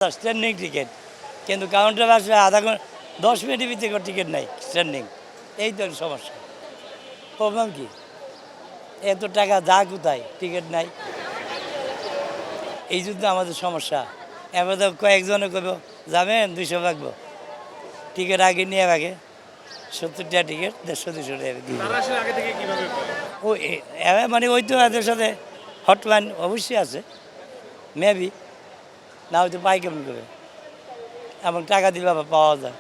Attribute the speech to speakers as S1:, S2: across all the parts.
S1: Standing ticket, কিন্তু counter আসলে আধা ঘন্টা 10 মিনিটের ভিতরে টিকিট নাই স্ট্যান্ডিং। এই তো সমস্যা। প্রবলেম কি? এত টাকা যা কোথায় টিকিট নাই, এই জন্য আমাদের সমস্যা। এবার তো কয়েকজনে কইব যাবেন 200 লাগবো, টিকিট আগে নিয়ে আগে 70 টাকা টিকিট 150-200 টাকা দিয়ে
S2: তারা আসলে আগে থেকে কিভাবে পায়?
S1: ও মানে ওই তো এদের সাথে হটলাইন অবশ্যই আছে, মেবি, না হয়তো পাই কেমন করে, এবং টাকা দিলে আবার পাওয়া যায়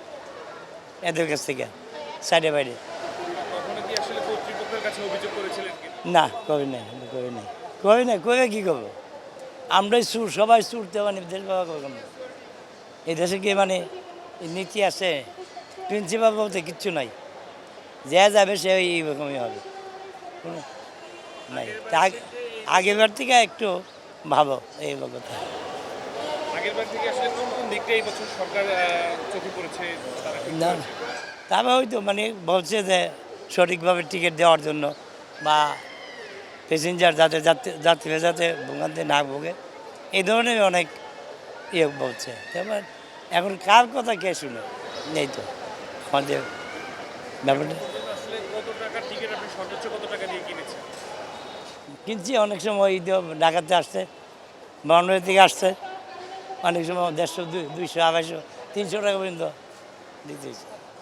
S1: এদের কাছ থেকে সাইডে বাইরে।
S2: কখনো কি আসলে কর্তৃপক্ষের কাছে অভিযোগ করেছিলেন কি?
S1: না করি নাই, আমি করি নাই করে কী করবো? আমরাই সুর, সবাই সুরতে মানে দেশ বাবা করলাম। এই দেশে কি মানে নীতি আছে, প্রিন্সিপাল বলতে কিচ্ছু নাই, যে যাবে সে এইরকমই হবে, কোনো নাই। আগেরবার থেকে একটু ভালো এই কথা।
S2: আগেরবার থেকে আসলে কোন কোন দিকটা এই বছর সরকার চোখে পড়েছে তারা ঠিক
S1: না,
S2: করেছে?
S1: তারপরে হয়তো মানে বলছে যে সঠিকভাবে টিকিট দেওয়ার জন্য, বা প্যাসেঞ্জার যাতে যাত্রীরা যাতে ভোগান্তি না ভোগে, এই ধরনের অনেক ইয়ে বলছে। তারপর এখন কার কথা কে শুনে নেই তো আমাদের ব্যাপারটা।
S2: আসলে কত টাকার টিকিট আপনি সর্বোচ্চ কত টাকা দিয়ে কিনেছেন?
S1: কিনছি অনেক সময় ঢাকাতে আসছে, বাউন্ডারি থেকে আসছে, অনেক সময় 150, 200, 250, 300 টাকা পর্যন্ত দিতেছি।